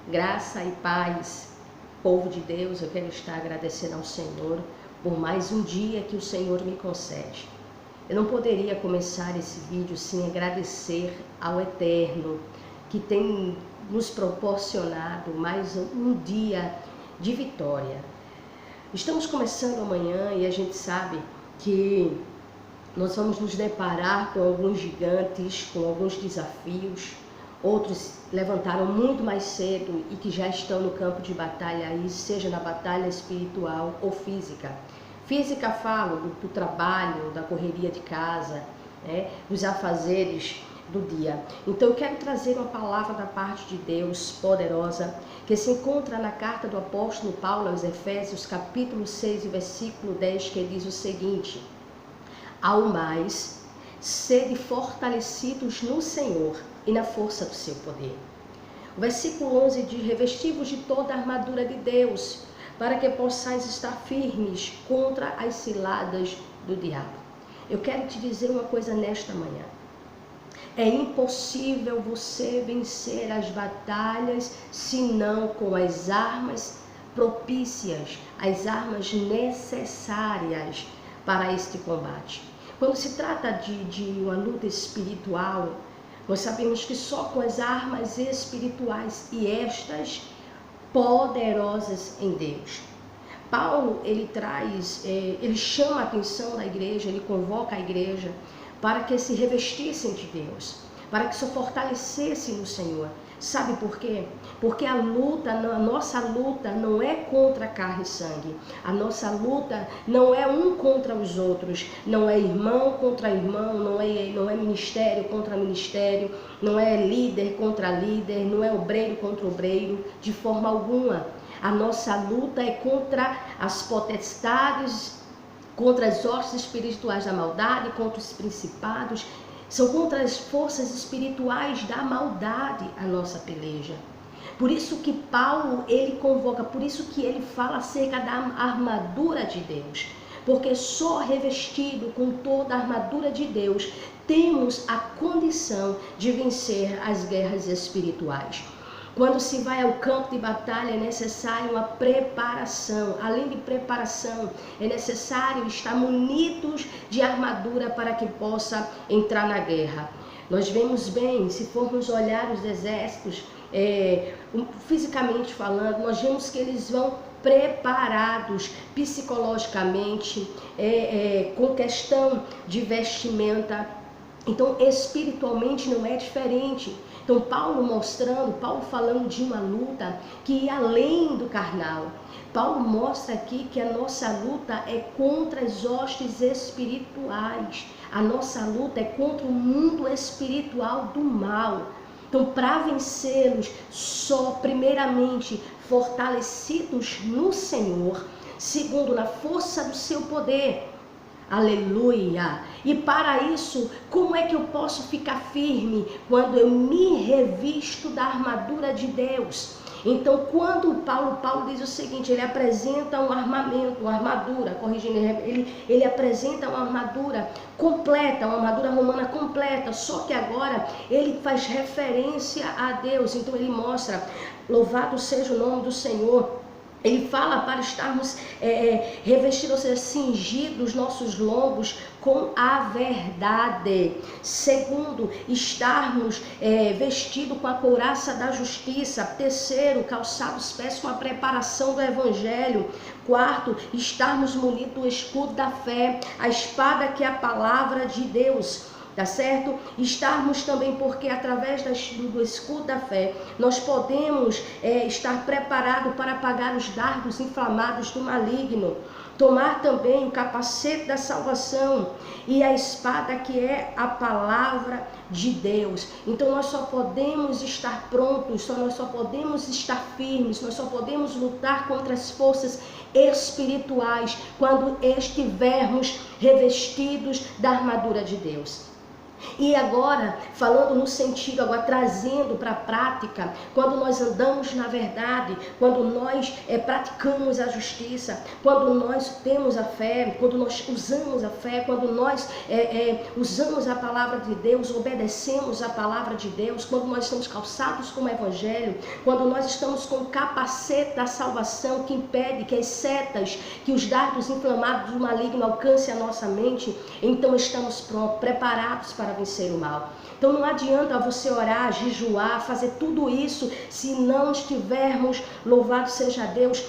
Graça e paz, povo de Deus. Eu quero estar agradecendo ao Senhor por mais um dia que o Senhor me concede. Eu não poderia começar esse vídeo sem agradecer ao Eterno, que tem nos proporcionado mais um dia de vitória. Estamos começando amanhã e a gente sabe que nós vamos nos deparar com alguns gigantes, com alguns desafios. Outros levantaram muito mais cedo e que já estão no campo de batalha aí, seja na batalha espiritual ou física. Física falo do trabalho, da correria de casa, dos afazeres do dia. Então eu quero trazer uma palavra da parte de Deus poderosa, que se encontra na carta do apóstolo Paulo aos Efésios, capítulo 6, versículo 10, que diz o seguinte: ao mais, sede fortalecidos no Senhor e na força do seu poder. O versículo 11 diz: revestivos de toda a armadura de Deus, para que possais estar firmes contra as ciladas do diabo. Eu quero te dizer uma coisa nesta manhã. É impossível você vencer as batalhas senão com as armas propícias, as armas necessárias para este combate. Quando se trata de uma luta espiritual, nós sabemos que só com as armas espirituais, e estas poderosas em Deus. Paulo, ele chama a atenção da igreja, ele convoca a igreja para que se revestissem de Deus, para que se fortalecessem no Senhor. Sabe por quê? Porque a nossa luta não é contra carne e sangue. A nossa luta não é um contra os outros. Não é irmão contra irmão, não é ministério contra ministério, não é líder contra líder, não é obreiro contra obreiro, de forma alguma. A nossa luta é contra as potestades, contra as hostes espirituais da maldade, contra os principados. São contra as forças espirituais da maldade a nossa peleja. Por isso que Paulo, ele convoca, por isso que ele fala acerca da armadura de Deus. Porque só revestido com toda a armadura de Deus, temos a condição de vencer as guerras espirituais. Quando se vai ao campo de batalha é necessário uma preparação. Além de preparação, é necessário estar munidos de armadura para que possa entrar na guerra. Nós vemos bem, se formos olhar os exércitos, fisicamente falando, nós vemos que eles vão preparados psicologicamente, com questão de vestimenta. Então, espiritualmente não é diferente. Então, Paulo falando de uma luta que ia além do carnal. Paulo mostra aqui que a nossa luta é contra as hostes espirituais. A nossa luta é contra o mundo espiritual do mal. Então, para vencê-los, só primeiramente fortalecidos no Senhor, segundo na força do seu poder. Aleluia! E para isso, como é que eu posso ficar firme quando eu me revisto da armadura de Deus? Então, quando Paulo diz o seguinte, ele apresenta um armamento, uma armadura, corrigindo, ele apresenta uma armadura completa, uma armadura romana completa, só que agora ele faz referência a Deus. Então ele mostra, louvado seja o nome do Senhor. Ele fala para estarmos revestidos, ou seja, cingidos nossos lombos com a verdade. Segundo, estarmos vestidos com a couraça da justiça. Terceiro, calçar os pés com a preparação do evangelho. Quarto, estarmos munidos do escudo da fé, a espada que é a palavra de Deus. Tá certo? Estarmos também, porque através do escudo da fé, nós podemos estar preparados para apagar os dardos inflamados do maligno. Tomar também o capacete da salvação e a espada que é a palavra de Deus. Então nós só podemos estar prontos, nós só podemos estar firmes, nós só podemos lutar contra as forças espirituais quando estivermos revestidos da armadura de Deus. E agora, falando no sentido, agora trazendo para a prática, quando nós andamos na verdade, quando nós praticamos a justiça, quando nós temos a fé, quando nós usamos a fé, quando nós usamos a palavra de Deus, obedecemos a palavra de Deus, quando nós estamos calçados com o Evangelho, quando nós estamos com o capacete da salvação que impede que as setas, que os dardos inflamados do maligno alcancem a nossa mente, então estamos prontos, preparados para vencer o mal. Então não adianta você orar, jejuar, fazer tudo isso se não estivermos, louvado seja Deus,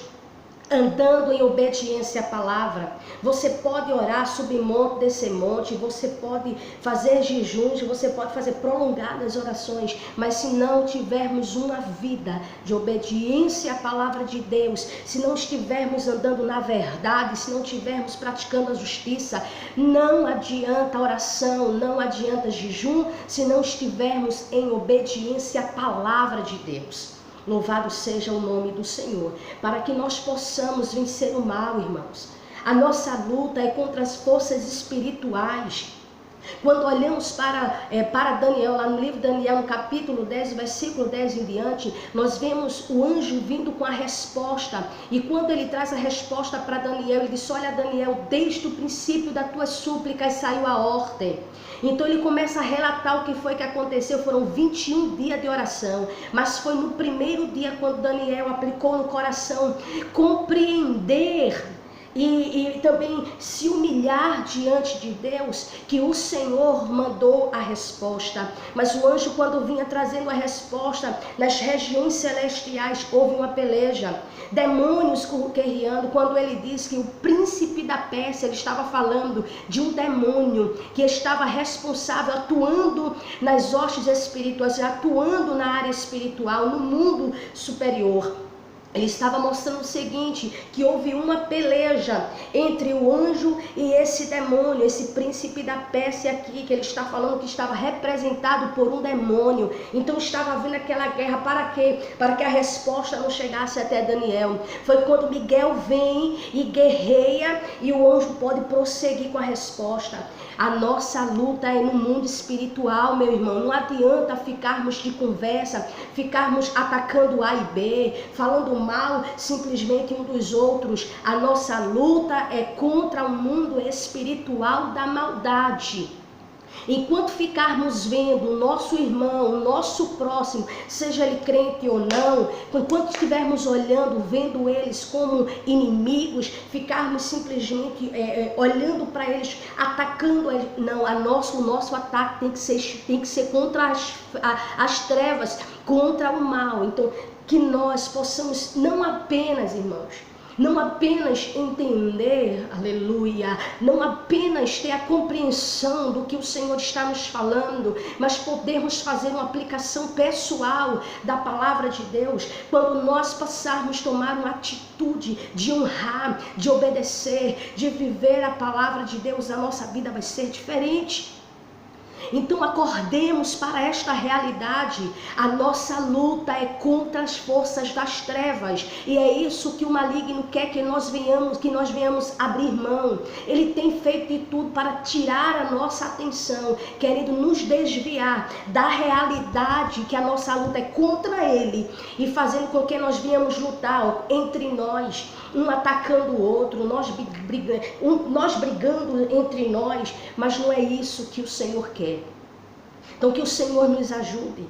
andando em obediência à palavra. Você pode orar, subir monte, descer monte, você pode fazer jejuns, você pode fazer prolongadas orações, mas se não tivermos uma vida de obediência à palavra de Deus, se não estivermos andando na verdade, se não estivermos praticando a justiça, não adianta oração, não adianta jejum, se não estivermos em obediência à palavra de Deus. Louvado seja o nome do Senhor, para que nós possamos vencer o mal, irmãos. A nossa luta é contra as forças espirituais. Quando olhamos para Daniel, lá no livro de Daniel, no capítulo 10, versículo 10 em diante, nós vemos o anjo vindo com a resposta. E quando ele traz a resposta para Daniel, ele diz: olha, Daniel, desde o princípio das tuas súplicas saiu a ordem. Então ele começa a relatar o que foi que aconteceu. Foram 21 dias de oração, mas foi no primeiro dia quando Daniel aplicou no coração compreender e também se humilhar diante de Deus, que o Senhor mandou a resposta. Mas o anjo, quando vinha trazendo a resposta, nas regiões celestiais houve uma peleja, demônios guerreando. Quando ele diz que o príncipe da Pérsia, ele estava falando de um demônio que estava responsável, atuando nas hostes espirituais, atuando na área espiritual, no mundo superior. Ele estava mostrando o seguinte, que houve uma peleja entre o anjo e esse demônio, esse príncipe da Pérsia aqui, que ele está falando que estava representado por um demônio. Então estava havendo aquela guerra, para quê? Para que a resposta não chegasse até Daniel. Foi quando Miguel vem e guerreia e o anjo pode prosseguir com a resposta. A nossa luta é no mundo espiritual, meu irmão. Não adianta ficarmos de conversa, ficarmos atacando A e B, falando mal simplesmente um dos outros. A nossa luta é contra o mundo espiritual da maldade. Enquanto ficarmos vendo o nosso irmão, o nosso próximo, seja ele crente ou não, enquanto estivermos olhando, vendo eles como inimigos, ficarmos simplesmente olhando para eles, atacando eles, não, o nosso ataque tem que ser contra as trevas, contra o mal. Então, que nós possamos não apenas, irmãos, não apenas entender, aleluia, não apenas ter a compreensão do que o Senhor está nos falando, mas podermos fazer uma aplicação pessoal da palavra de Deus. Quando nós passarmos a tomar uma atitude de honrar, de obedecer, de viver a palavra de Deus, a nossa vida vai ser diferente. Então acordemos para esta realidade. A nossa luta é contra as forças das trevas, e é isso que o maligno quer que nós venhamos abrir mão. Ele tem feito de tudo para tirar a nossa atenção, querendo nos desviar da realidade que a nossa luta é contra ele, e fazendo com que nós venhamos lutar entre nós, um atacando o outro, nós brigando entre nós, mas não é isso que o Senhor quer. Então que o Senhor nos ajude,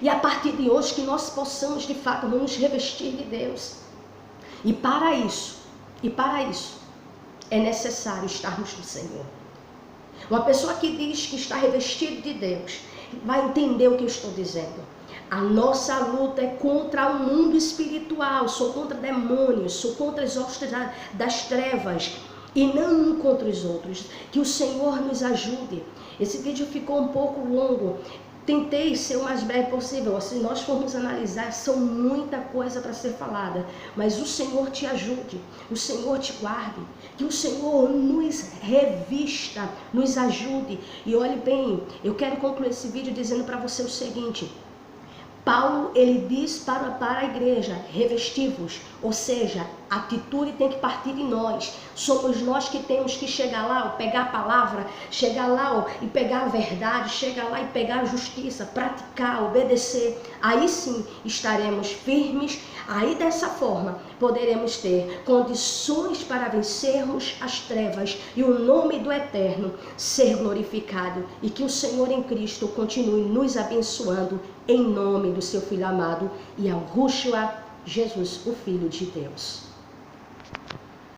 e a partir de hoje que nós possamos de fato nos revestir de Deus. E para isso é necessário estarmos no Senhor. Uma pessoa que diz que está revestida de Deus vai entender o que eu estou dizendo. A nossa luta é contra o mundo espiritual, sou contra demônios, sou contra as hostes das trevas, e não contra os outros. Que o Senhor nos ajude. Esse vídeo ficou um pouco longo, tentei ser o mais breve possível. Se nós formos analisar, são muita coisa para ser falada, mas o Senhor te ajude, o Senhor te guarde, que o Senhor nos revista, nos ajude. E olhe bem, eu quero concluir esse vídeo dizendo para você o seguinte: Paulo, ele diz para a igreja, revesti-vos, ou seja, a atitude tem que partir de nós. Somos nós que temos que chegar lá, pegar a palavra, chegar lá e pegar a verdade, chegar lá e pegar a justiça, praticar, obedecer. Aí sim estaremos firmes, aí dessa forma poderemos ter condições para vencermos as trevas e o nome do Eterno ser glorificado, e que o Senhor em Cristo continue nos abençoando em nome do seu Filho amado, Yahushua, Jesus, o Filho de Deus.